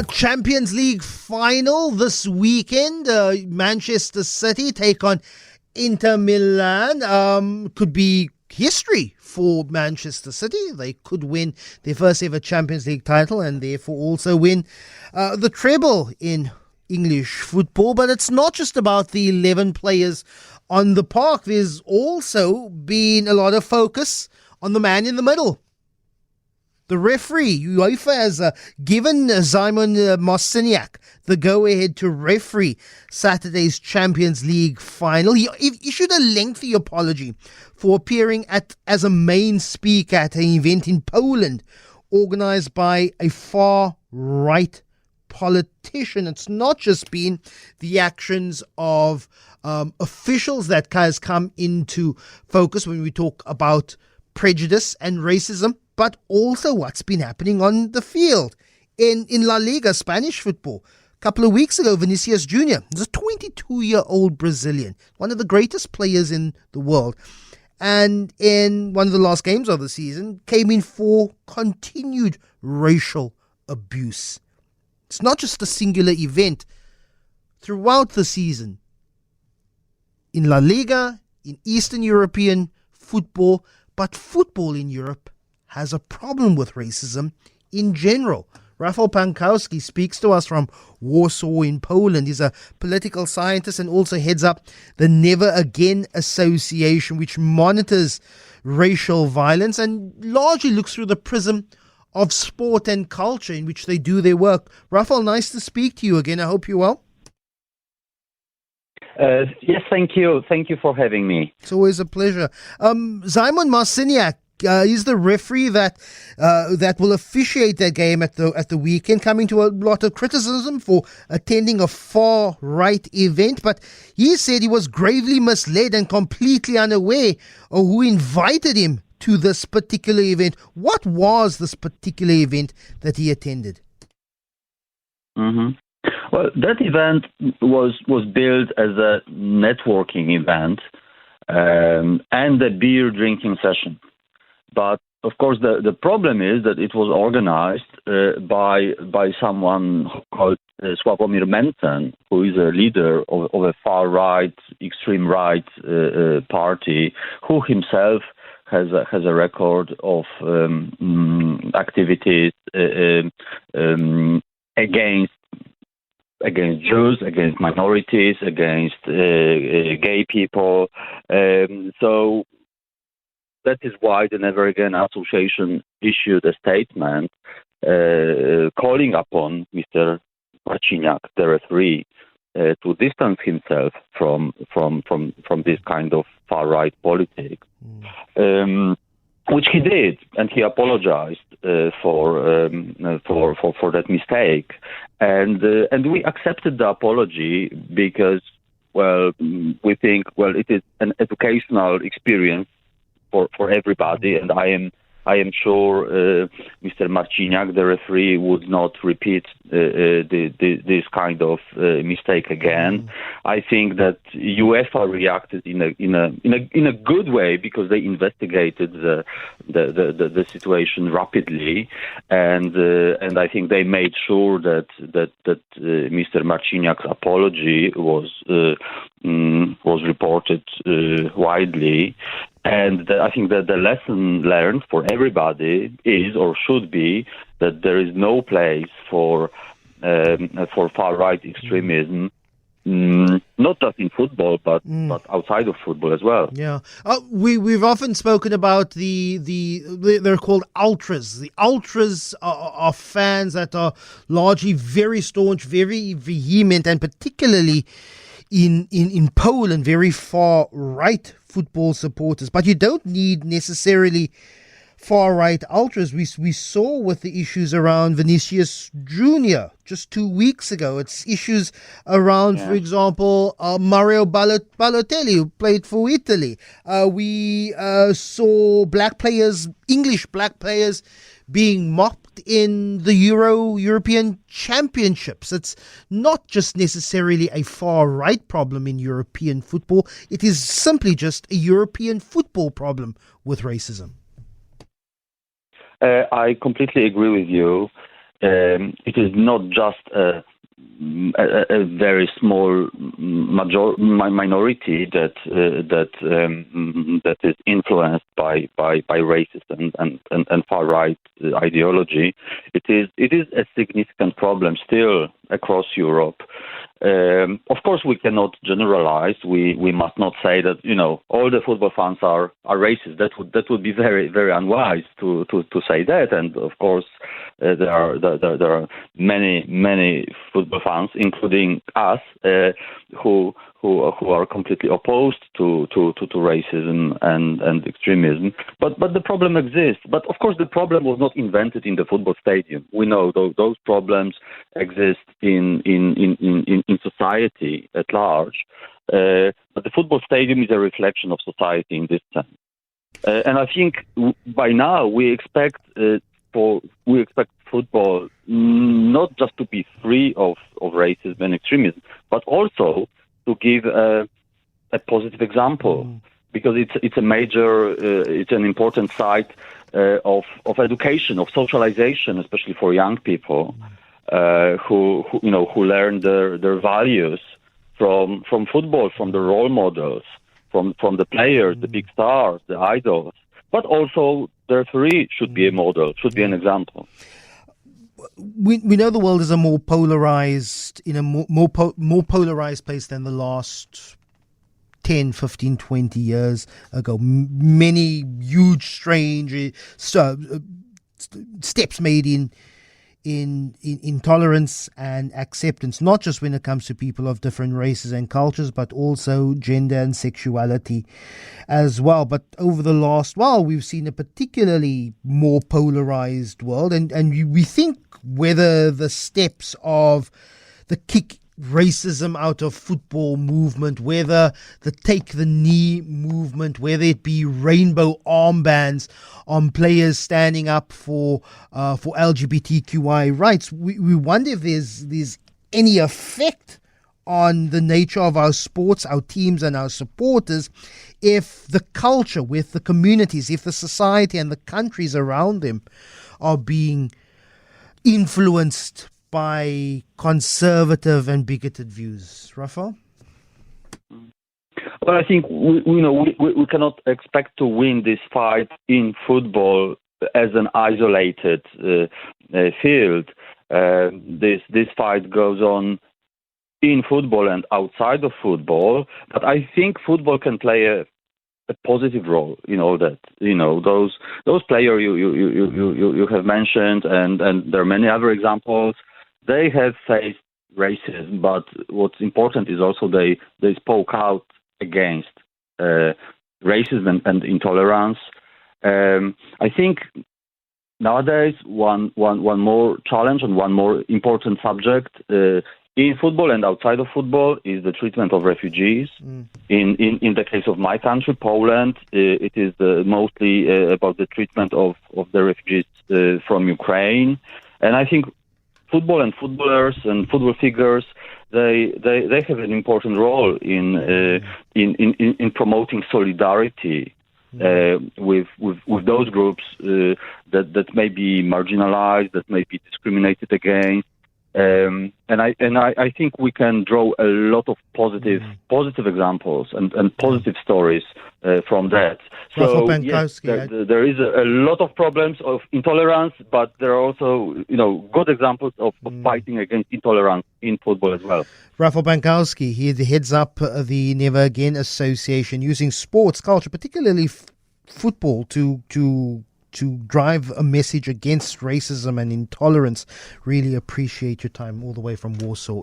Champions League final this weekend. Manchester City take on Inter Milan. Could be history for Manchester City. They could win their first ever Champions League title and therefore also win the treble in English football. But it's not just about the 11 players on the park. There's also been a lot of focus on the man in the middle. The referee. UEFA has given Szymon Marciniak the go-ahead to referee Saturday's Champions League final. He issued a lengthy apology for appearing as a main speaker at an event in Poland organized by a far-right politician. It's not just been the actions of officials that has come into focus when we talk about prejudice and racism, but also what's been happening on the field. In La Liga, Spanish football, a couple of weeks ago, Vinicius Jr., he's a 22-year-old Brazilian, one of the greatest players in the world, and in one of the last games of the season, came in for continued racial abuse. It's not just a singular event. Throughout the season, in La Liga, in Eastern European football, but football in Europe has a problem with racism in general. Rafal Pankowski speaks to us from Warsaw in Poland. He's a political scientist and also heads up the Never Again Association, which monitors racial violence and largely looks through the prism of sport and culture in which they do their work. Rafal, nice to speak to you again. I hope you're well. Yes, thank you. Thank you for having me. It's always a pleasure. Szymon Marciniak is the referee that will officiate that game at the weekend, coming to a lot of criticism for attending a far-right event. But he said he was gravely misled and completely unaware of who invited him to this particular event. What was this particular event that he attended? Mm-hmm. Well, that event was built as a networking event and a beer drinking session. But of course, the problem is that it was organized by someone called Sławomir Mencen, who is a leader of a far right, extreme right party, who himself has a record of activities against Jews, against minorities, against gay people. So that is why the Never Again Association issued a statement calling upon Mr. Marciniak, the referee, to distance himself from this kind of far-right politics. Which he did, and he apologized for that mistake, and we accepted the apology because, well, we think, well, it is an educational experience for everybody, and I am sure Mr. Marciniak, the referee, would not repeat this kind of mistake again. I think that UEFA reacted in a good way because they investigated the situation rapidly, and I think they made sure that Mr. Marciniak's apology was reported widely. And I think that the lesson learned for everybody is, or should be, that there is no place for far-right extremism, not just in football, but outside of football as well. Yeah, we've often spoken about they're called ultras. The ultras are fans that are largely very staunch, very vehement, and particularly in Poland, very far-right football supporters. But you don't need necessarily far-right ultras. We saw with the issues around Vinicius Jr. just 2 weeks ago. It's issues around, for example, Mario Balotelli, who played for Italy. We saw English black players being mocked in the European Championships. It's not just necessarily a far-right problem in European football. It is simply just a European football problem with racism. I completely agree with you. it is not just a very small minority that is influenced by racist and far right ideology. It is a significant problem still across Europe. Of course, we cannot generalize. We must not say that all the football fans are racist. That would be very, very unwise to say that. And of course, there are many football fans, including us, who are completely opposed to racism and extremism. But the problem exists. But of course, the problem was not invented in the football stadium. We know those problems exist in society at large. But the football stadium is a reflection of society in this sense. And I think by now we expect football not just to be free of racism and extremism, but also to give a positive example, because it's a major, it's an important site of education, of socialization, especially for young people who learn their values from football, from the role models, from the players, the big stars, the idols. But also the referee should be a model, should be an example. We know the world is a more polarized, more polarized place than the last 10, 15, 20 years ago. Many huge, strange steps made in intolerance and acceptance, not just when it comes to people of different races and cultures, but also gender and sexuality as well. But over the last while, we've seen a particularly more polarized world, and we think whether the steps of the kick racism out of football movement, whether the take the knee movement, whether it be rainbow armbands on players standing up for LGBTQI rights, we wonder if there's any effect on the nature of our sports, our teams and our supporters, if the culture with the communities, if the society and the countries around them are being influenced by conservative and bigoted views. Rafal? Well, I think we cannot expect to win this fight in football as an isolated field. This fight goes on in football and outside of football, but I think football can play a positive role. Those players you have mentioned, and there are many other examples. They have faced racism, but what's important is also they spoke out against racism and intolerance. I think nowadays one more challenge and one more important subject in football and outside of football is the treatment of refugees. In the case of my country, Poland, it is mostly about the treatment of the refugees from Ukraine, and I think football and footballers and football figures, they have an important role in promoting solidarity with those groups that may be marginalized, that may be discriminated against. And I think we can draw a lot of positive examples and positive stories from that. Rafal So Pankowski, yes, there is a lot of problems of intolerance, but there are also good examples of fighting against intolerance in football as well. Rafal Pankowski, he heads up the Never Again Association, using sports culture, particularly football, to drive a message against racism and intolerance. Really appreciate your time all the way from Warsaw